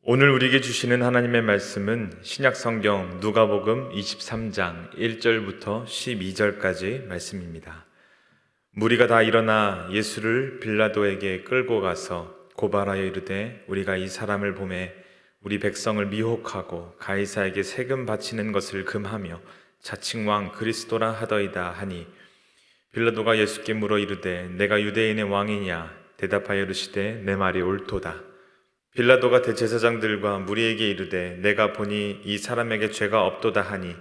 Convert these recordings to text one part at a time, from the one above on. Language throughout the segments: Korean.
오늘 우리에게 주시는 하나님의 말씀은 신약성경 누가복음 23장 1절부터 12절까지 말씀입니다. 무리가 다 일어나 예수를 빌라도에게 끌고 가서 고발하여 이르되 우리가 이 사람을 보매 우리 백성을 미혹하고 가이사에게 세금 바치는 것을 금하며 자칭 왕 그리스도라 하더이다 하니, 빌라도가 예수께 물어 이르되 내가 유대인의 왕이냐? 대답하여 이르시되 내 말이 옳도다. 빌라도가 대제사장들과 무리에게 이르되 내가 보니 이 사람에게 죄가 없도다 하니,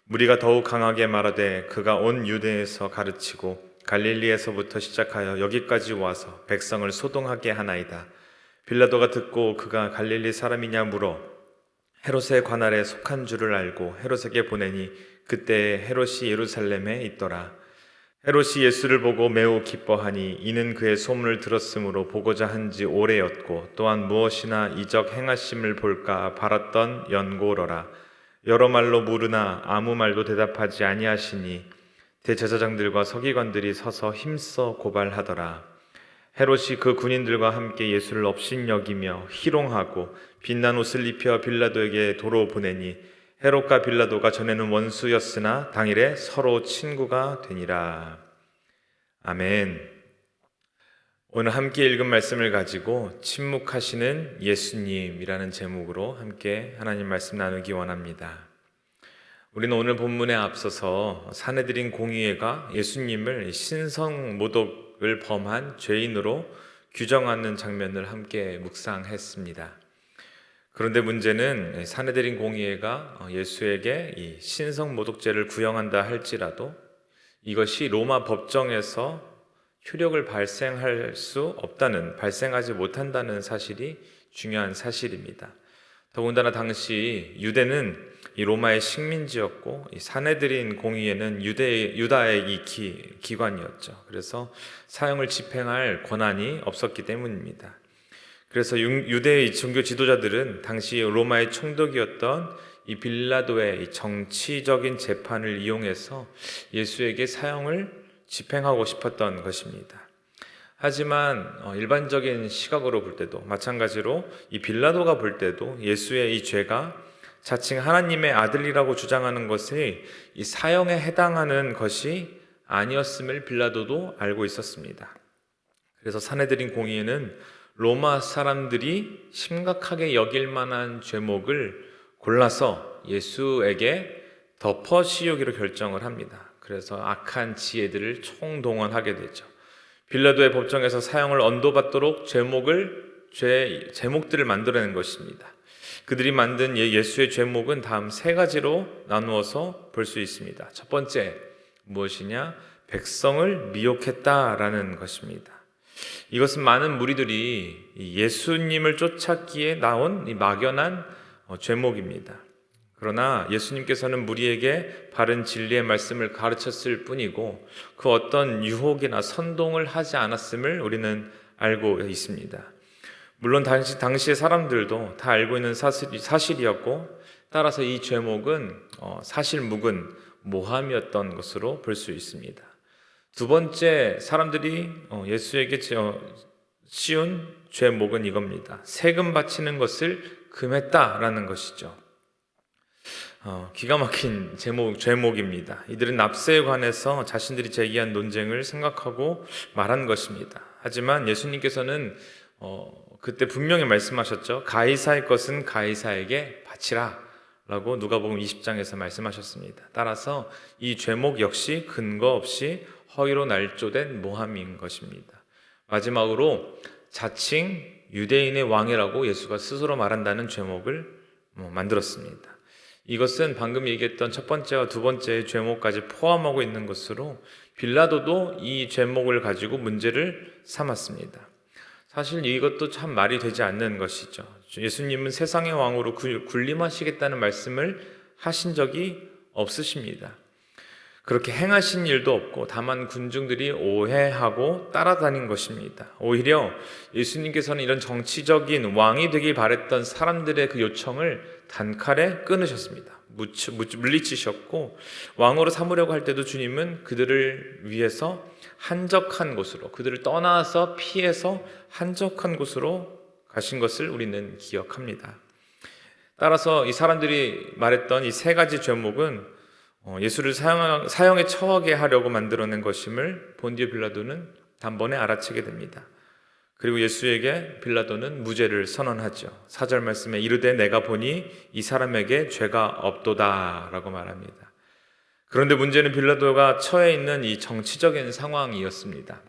무리가 더욱 강하게 말하되 그가 온 유대에서 가르치고 갈릴리에서부터 시작하여 여기까지 와서 백성을 소동하게 하나이다. 빌라도가 듣고 그가 갈릴리 사람이냐 물어 헤롯의 관할에 속한 줄을 알고 헤롯에게 보내니, 그때 헤롯이 예루살렘에 있더라. 헤롯이 예수를 보고 매우 기뻐하니 이는 그의 소문을 들었으므로 보고자 한지 오래였고 또한 무엇이나 이적 행하심을 볼까 바랐던 연고로라. 여러 말로 물으나 아무 말도 대답하지 아니하시니 대제사장들과 서기관들이 서서 힘써 고발하더라. 헤롯이 그 군인들과 함께 예수를 업신여기며 희롱하고 빛난 옷을 입혀 빌라도에게 도로 보내니, 헤롯과 빌라도가 전에는 원수였으나 당일에 서로 친구가 되니라. 아멘. 오늘 함께 읽은 말씀을 가지고 침묵하시는 예수님이라는 제목으로 함께 하나님 말씀 나누기 원합니다. 우리는 오늘 본문에 앞서서 사내들인 공의회가 예수님을 신성모독을 범한 죄인으로 규정하는 장면을 함께 묵상했습니다. 그런데 문제는 사내들인 공의회가 예수에게 이 신성모독죄를 구형한다 할지라도 이것이 로마 법정에서 효력을 발생하지 못한다는 사실이 중요한 사실입니다. 더군다나 당시 유대는 이 로마의 식민지였고, 이 사내들인 공의회는 유다의 기관이었죠. 그래서 사형을 집행할 권한이 없었기 때문입니다. 그래서 유대의 종교 지도자들은 당시 로마의 총독이었던 이 빌라도의 이 정치적인 재판을 이용해서 예수에게 사형을 집행하고 싶었던 것입니다. 하지만 일반적인 시각으로 볼 때도 마찬가지로 이 빌라도가 볼 때도 예수의 이 죄가 자칭 하나님의 아들이라고 주장하는 것이 이 사형에 해당하는 것이 아니었음을 빌라도도 알고 있었습니다. 그래서 사내들인 공의회는 로마 사람들이 심각하게 여길 만한 죄목을 골라서 예수에게 덮어 씌우기로 결정을 합니다. 그래서 악한 지혜들을 총동원하게 되죠. 빌라도의 법정에서 사형을 언도받도록 제목들을 만들어낸 것입니다. 그들이 만든 예수의 죄목은 다음 세 가지로 나누어서 볼 수 있습니다. 첫 번째, 무엇이냐? 백성을 미혹했다라는 것입니다. 이것은 많은 무리들이 예수님을 쫓았기에 나온 이 막연한 죄목입니다. 그러나 예수님께서는 무리에게 바른 진리의 말씀을 가르쳤을 뿐이고 그 어떤 유혹이나 선동을 하지 않았음을 우리는 알고 있습니다. 물론 당시의 사람들도 다 알고 있는 사실이었고, 따라서 이 죄목은 사실 묵은 모함이었던 것으로 볼 수 있습니다. 두 번째, 사람들이 예수에게 씌운 죄목은 이겁니다. 세금 바치는 것을 금했다라는 것이죠. 기가 막힌 죄목입니다. 이들은 납세에 관해서 자신들이 제기한 논쟁을 생각하고 말한 것입니다. 하지만 예수님께서는 그때 분명히 말씀하셨죠. 가이사의 것은 가이사에게 바치라 라고 누가복음 20장에서 말씀하셨습니다. 따라서 이 죄목 역시 근거 없이 허위로 날조된 모함인 것입니다. 마지막으로 자칭 유대인의 왕이라고 예수가 스스로 말한다는 죄목을 만들었습니다. 이것은 방금 얘기했던 첫 번째와 두 번째의 죄목까지 포함하고 있는 것으로 빌라도도 이 죄목을 가지고 문제를 삼았습니다. 사실 이것도 참 말이 되지 않는 것이죠. 예수님은 세상의 왕으로 군림하시겠다는 말씀을 하신 적이 없으십니다. 그렇게 행하신 일도 없고 다만 군중들이 오해하고 따라다닌 것입니다. 오히려 예수님께서는 이런 정치적인 왕이 되길 바랬던 사람들의 그 요청을 단칼에 끊으셨습니다. 물리치셨고, 왕으로 삼으려고 할 때도 주님은 그들을 위해서 한적한 곳으로, 그들을 떠나서 피해서 한적한 곳으로 가신 것을 우리는 기억합니다. 따라서 이 사람들이 말했던 이 세 가지 죄목은 예수를 사형에 처하게 하려고 만들어낸 것임을 본디오 빌라도는 단번에 알아채게 됩니다. 그리고 예수에게 빌라도는 무죄를 선언하죠. 4절 말씀에 이르되 내가 보니 이 사람에게 죄가 없도다 라고 말합니다. 그런데 문제는 빌라도가 처해 있는 이 정치적인 상황이었습니다.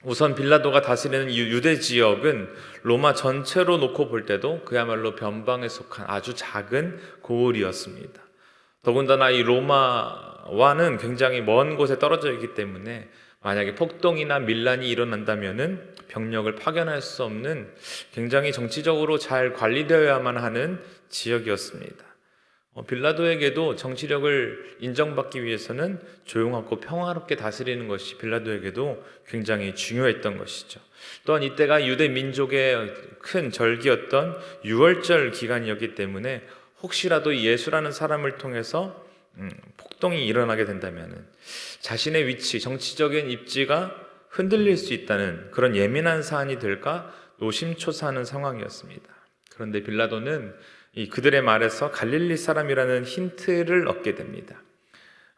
우선 빌라도가 다스리는 이 유대 지역은 로마 전체로 놓고 볼 때도 그야말로 변방에 속한 아주 작은 고을이었습니다. 더군다나 이 로마와는 굉장히 먼 곳에 떨어져 있기 때문에 만약에 폭동이나 밀란이 일어난다면은 병력을 파견할 수 없는 굉장히 정치적으로 잘 관리되어야만 하는 지역이었습니다. 빌라도에게도 정치력을 인정받기 위해서는 조용하고 평화롭게 다스리는 것이 빌라도에게도 굉장히 중요했던 것이죠. 또한 이때가 유대 민족의 큰 절기였던 유월절 기간이었기 때문에 혹시라도 예수라는 사람을 통해서 폭동이 일어나게 된다면 자신의 위치, 정치적인 입지가 흔들릴 수 있다는 그런 예민한 사안이 될까 노심초사하는 상황이었습니다. 그런데 빌라도는 그들의 말에서 갈릴리 사람이라는 힌트를 얻게 됩니다.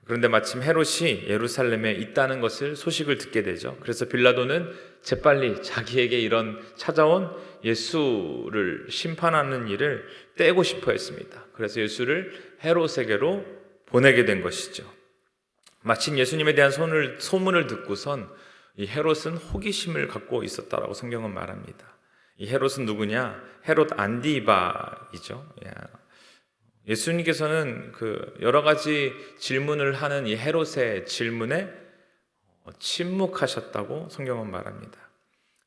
그런데 마침 헤롯이 예루살렘에 있다는 것을 소식을 듣게 되죠. 그래서 빌라도는 재빨리 자기에게 이런 찾아온 예수를 심판하는 일을 떼고 싶어 했습니다. 그래서 예수를 헤롯에게로 보내게 된 것이죠. 마침 예수님에 대한 소문을 듣고선 이 헤롯은 호기심을 갖고 있었다라고 성경은 말합니다. 이 헤롯은 누구냐? 헤롯 안디바이죠. 예수님께서는 그 여러 가지 질문을 하는 이 헤롯의 질문에 침묵하셨다고 성경은 말합니다.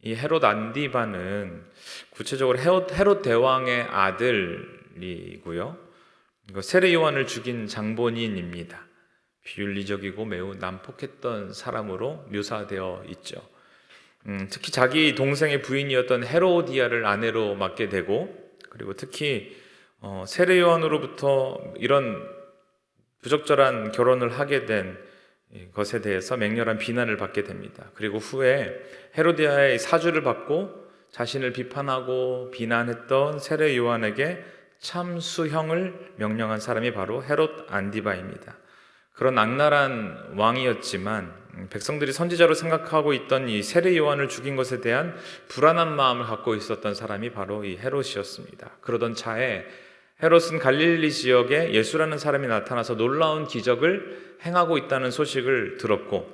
이 헤롯 안디바는 구체적으로 헤롯 대왕의 아들이고요. 세례 요한을 죽인 장본인입니다. 비윤리적이고 매우 난폭했던 사람으로 묘사되어 있죠. 특히 자기 동생의 부인이었던 헤로디아를 아내로 맡게 되고, 그리고 특히 세례 요한으로부터 이런 부적절한 결혼을 하게 된 것에 대해서 맹렬한 비난을 받게 됩니다. 그리고 후에 헤로디아의 사주를 받고 자신을 비판하고 비난했던 세례 요한에게 참수형을 명령한 사람이 바로 헤롯 안디바입니다. 그런 악랄한 왕이었지만 백성들이 선지자로 생각하고 있던 이 세례 요한을 죽인 것에 대한 불안한 마음을 갖고 있었던 사람이 바로 이 헤롯이었습니다. 그러던 차에 헤롯은 갈릴리 지역에 예수라는 사람이 나타나서 놀라운 기적을 행하고 있다는 소식을 들었고,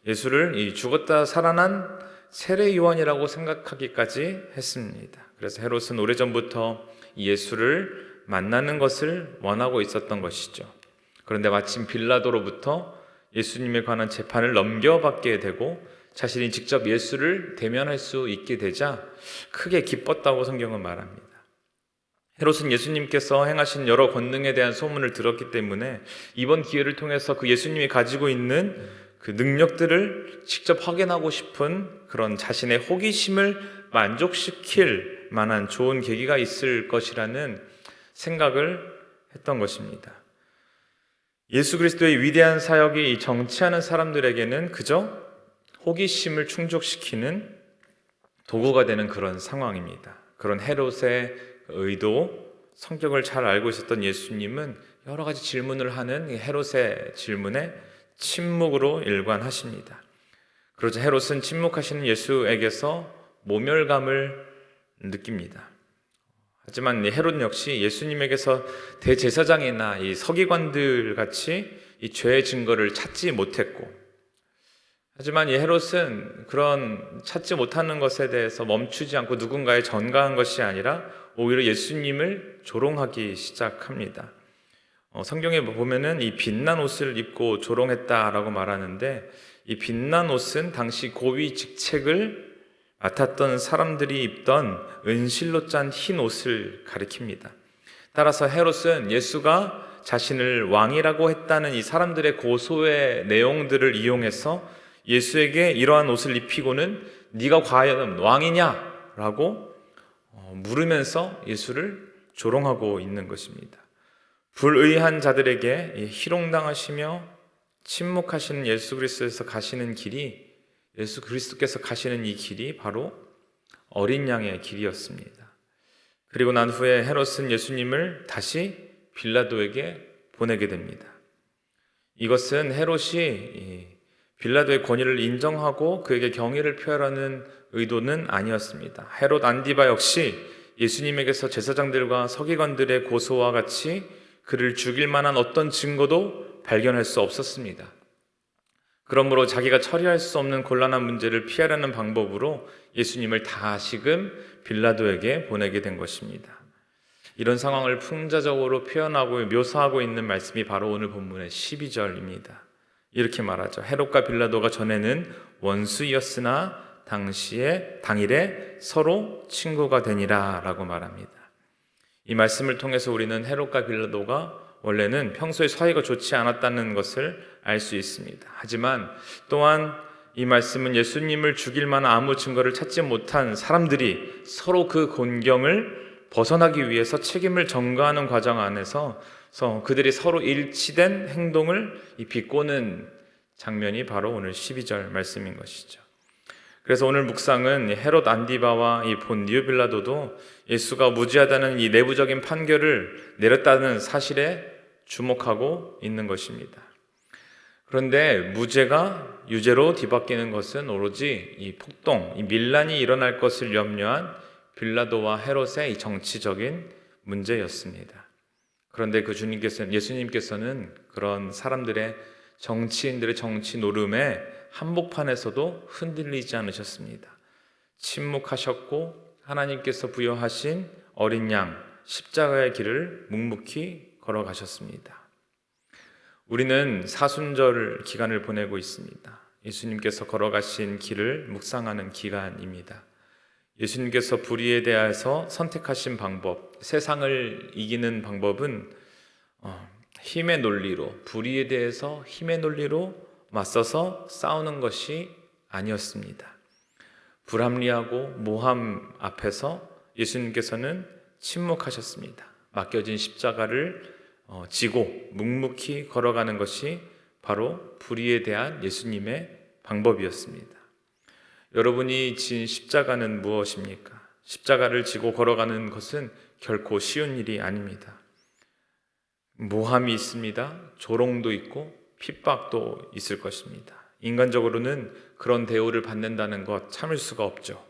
예수를 이 죽었다 살아난 세례 요한이라고 생각하기까지 했습니다. 그래서 헤롯은 오래전부터 예수를 만나는 것을 원하고 있었던 것이죠. 그런데 마침 빌라도로부터 예수님에 관한 재판을 넘겨받게 되고 자신이 직접 예수를 대면할 수 있게 되자 크게 기뻤다고 성경은 말합니다. 헤롯은 예수님께서 행하신 여러 권능에 대한 소문을 들었기 때문에 이번 기회를 통해서 그 예수님이 가지고 있는 그 능력들을 직접 확인하고 싶은 그런 자신의 호기심을 만족시킬 만한 좋은 계기가 있을 것이라는 생각을 했던 것입니다. 예수 그리스도의 위대한 사역이 정치하는 사람들에게는 그저 호기심을 충족시키는 도구가 되는 그런 상황입니다. 그런 헤롯의 의도, 성격을 잘 알고 있었던 예수님은 여러 가지 질문을 하는 헤롯의 질문에 침묵으로 일관하십니다. 그러자 헤롯은 침묵하시는 예수에게서 모멸감을 느낍니다. 하지만 헤롯 역시 예수님에게서 대제사장이나 이 서기관들 같이 이 죄의 증거를 찾지 못했고, 하지만 이 헤롯은 그런 찾지 못하는 것에 대해서 멈추지 않고 누군가에 전가한 것이 아니라 오히려 예수님을 조롱하기 시작합니다. 성경에 보면은 이 빛난 옷을 입고 조롱했다라고 말하는데, 이 빛난 옷은 당시 고위 직책을 맡았던 사람들이 입던 은실로 짠 흰 옷을 가리킵니다. 따라서 헤롯은 예수가 자신을 왕이라고 했다는 이 사람들의 고소의 내용들을 이용해서 예수에게 이러한 옷을 입히고는 네가 과연 왕이냐? 라고 물으면서 예수를 조롱하고 있는 것입니다. 불의한 자들에게 희롱당하시며 침묵하시는 예수 그리스도께서 가시는 길이, 예수 그리스도께서 가시는 이 길이 바로 어린 양의 길이었습니다. 그리고 난 후에 헤롯은 예수님을 다시 빌라도에게 보내게 됩니다. 이것은 헤롯이 빌라도의 권위를 인정하고 그에게 경의를 표하라는 의도는 아니었습니다. 헤롯 안디바 역시 예수님에게서 제사장들과 서기관들의 고소와 같이 그를 죽일 만한 어떤 증거도 발견할 수 없었습니다. 그러므로 자기가 처리할 수 없는 곤란한 문제를 피하려는 방법으로 예수님을 다시금 빌라도에게 보내게 된 것입니다. 이런 상황을 풍자적으로 표현하고 묘사하고 있는 말씀이 바로 오늘 본문의 12절입니다. 이렇게 말하죠. 헤롯과 빌라도가 전에는 원수였으나 당일에 서로 친구가 되니라 라고 말합니다. 이 말씀을 통해서 우리는 헤롯과 빌라도가 원래는 평소에 사이가 좋지 않았다는 것을 알 수 있습니다. 하지만 또한 이 말씀은 예수님을 죽일 만한 아무 증거를 찾지 못한 사람들이 서로 그 곤경을 벗어나기 위해서 책임을 전가하는 과정 안에서 그들이 서로 일치된 행동을 비꼬는 장면이 바로 오늘 12절 말씀인 것이죠. 그래서 오늘 묵상은 헤롯 안디바와 이 본디오 빌라도도 예수가 무죄하다는 이 내부적인 판결을 내렸다는 사실에 주목하고 있는 것입니다. 그런데 무죄가 유죄로 뒤바뀌는 것은 오로지 이 폭동, 이 밀란이 일어날 것을 염려한 빌라도와 헤롯의 이 정치적인 문제였습니다. 그런데 예수님께서는 그런 사람들의 정치인들의 정치 노름에 한복판에서도 흔들리지 않으셨습니다. 침묵하셨고 하나님께서 부여하신 어린 양 십자가의 길을 묵묵히 걸어가셨습니다. 우리는 사순절 기간을 보내고 있습니다. 예수님께서 걸어가신 길을 묵상하는 기간입니다. 예수님께서 불의에 대해서 선택하신 방법, 세상을 이기는 방법은 힘의 논리로, 불의에 대해서 힘의 논리로 맞서서 싸우는 것이 아니었습니다. 불합리하고 모함 앞에서 예수님께서는 침묵하셨습니다. 맡겨진 십자가를 지고 묵묵히 걸어가는 것이 바로 불의에 대한 예수님의 방법이었습니다. 여러분이 진 십자가는 무엇입니까? 십자가를 지고 걸어가는 것은 결코 쉬운 일이 아닙니다. 모함이 있습니다. 조롱도 있고 핍박도 있을 것입니다. 인간적으로는 그런 대우를 받는다는 것 참을 수가 없죠.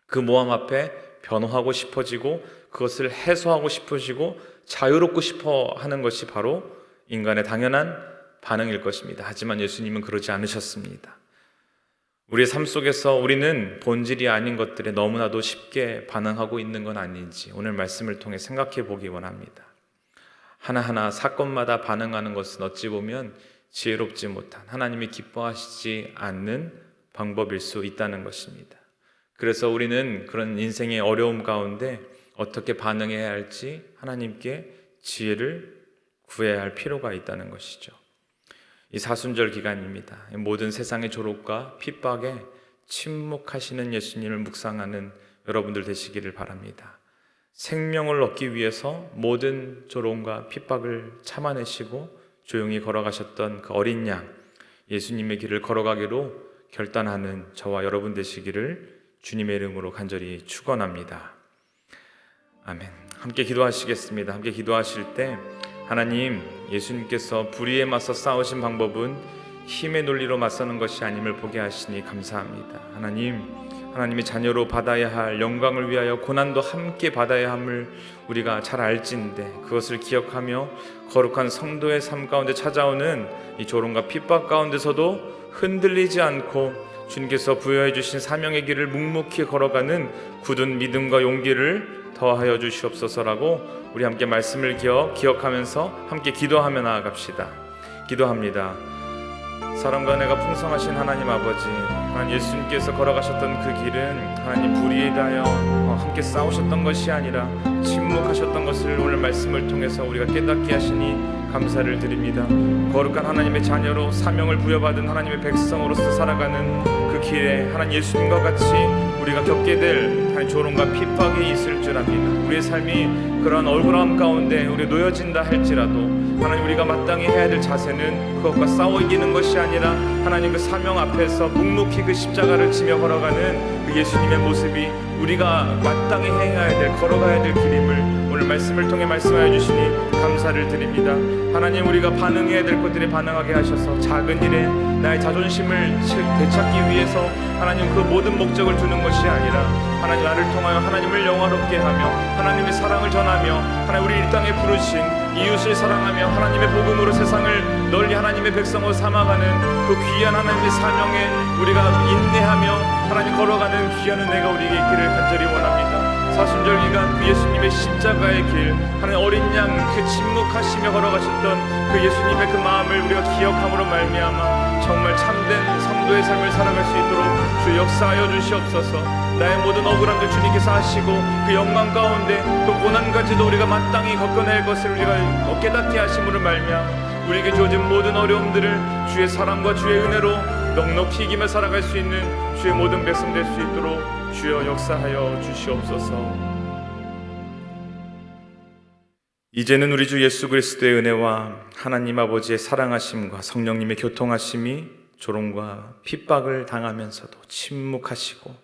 그 모함 앞에 변호하고 싶어지고 그것을 해소하고 싶어지고 자유롭고 싶어 하는 것이 바로 인간의 당연한 반응일 것입니다. 하지만 예수님은 그러지 않으셨습니다. 우리의 삶 속에서 우리는 본질이 아닌 것들에 너무나도 쉽게 반응하고 있는 건 아닌지 오늘 말씀을 통해 생각해 보기 원합니다. 하나하나 사건마다 반응하는 것은 어찌 보면 지혜롭지 못한, 하나님이 기뻐하시지 않는 방법일 수 있다는 것입니다. 그래서 우리는 그런 인생의 어려움 가운데 어떻게 반응해야 할지 하나님께 지혜를 구해야 할 필요가 있다는 것이죠. 이 사순절 기간입니다. 모든 세상의 조롱과 핍박에 침묵하시는 예수님을 묵상하는 여러분들 되시기를 바랍니다. 생명을 얻기 위해서 모든 조롱과 핍박을 참아내시고 조용히 걸어가셨던 그 어린 양 예수님의 길을 걸어가기로 결단하는 저와 여러분 되시기를 주님의 이름으로 간절히 축원합니다. 아멘. 함께 기도하시겠습니다. 함께 기도하실 때 하나님, 예수님께서 불의에 맞서 싸우신 방법은 힘의 논리로 맞서는 것이 아님을 보게 하시니 감사합니다. 하나님의 자녀로 받아야 할 영광을 위하여 고난도 함께 받아야 함을 우리가 잘 알지인데 그것을 기억하며 거룩한 성도의 삶 가운데 찾아오는 이 조롱과 핍박 가운데서도 흔들리지 않고 주님께서 부여해 주신 사명의 길을 묵묵히 걸어가는 굳은 믿음과 용기를 더하여 주시옵소서라고 우리 함께 말씀을 기억하면서 함께 기도하며 나아갑시다. 기도합니다. 사랑과 은혜가 풍성하신 하나님 아버지, 하나님 예수님께서 걸어가셨던 그 길은 하나님 불의에 대하여 함께 싸우셨던 것이 아니라 침묵하셨던 것을 오늘 말씀을 통해서 우리가 깨닫게 하시니 감사를 드립니다. 거룩한 하나님의 자녀로 사명을 부여받은 하나님의 백성으로서 살아가는 그 길에 하나님 예수님과 같이 우리가 겪게 될 조롱과 핍박이 있을 줄 압니다. 우리의 삶이 그러한 억울함 가운데 우리 놓여진다 할지라도 하나님, 우리가 마땅히 해야 될 자세는 그것과 싸워 이기는 것이 아니라 하나님 그 사명 앞에서 묵묵히 그 십자가를 지며 걸어가는 그 예수님의 모습이 우리가 마땅히 행해야 될, 걸어가야 될 길임을 오늘 말씀을 통해 말씀하여 주시니 감사를 드립니다. 하나님, 우리가 반응해야 될 것들에 반응하게 하셔서 작은 일에 나의 자존심을 되찾기 위해서 하나님 그 모든 목적을 두는 것이 아니라 하나님, 나를 통하여 하나님을 영화롭게 하며 하나님의 사랑을 전하며 하나님, 우리 이 땅에 부르신 이웃을 사랑하며 하나님의 복음으로 세상을 널리 하나님의 백성으로 삼아가는 그 귀한 하나님의 사명에 우리가 인내하며 하나님 걸어가는 귀한 은혜가 우리에게 있기를 간절히 원합니다. 사순절 기간 그 예수님의 십자가의 길, 하나님 어린 양 그 침묵하시며 걸어가셨던 그 예수님의 그 마음을 우리가 기억함으로 말미암아 정말 참된 성도의 삶을 살아갈 수 있도록 주 역사하여 주시옵소서. 나의 모든 억울함들 주님께서 하시고 그 영광 가운데 그 고난까지도 우리가 마땅히 겪어낼 것을 우리가 깨닫게 하심으로 말미암아 우리에게 주어진 모든 어려움들을 주의 사랑과 주의 은혜로 넉넉히 이기며 살아갈 수 있는 주의 모든 백성 될 수 있도록 주여 역사하여 주시옵소서. 이제는 우리 주 예수 그리스도의 은혜와 하나님 아버지의 사랑하심과 성령님의 교통하심이 조롱과 핍박을 당하면서도 침묵하시고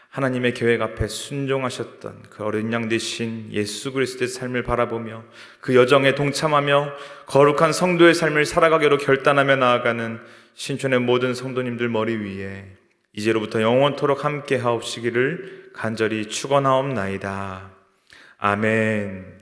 하나님의 계획 앞에 순종하셨던 그 어린 양 되신 예수 그리스도의 삶을 바라보며 그 여정에 동참하며 거룩한 성도의 삶을 살아가기로 결단하며 나아가는 신촌의 모든 성도님들 머리 위에 이제로부터 영원토록 함께 하옵시기를 간절히 축원하옵나이다. 아멘.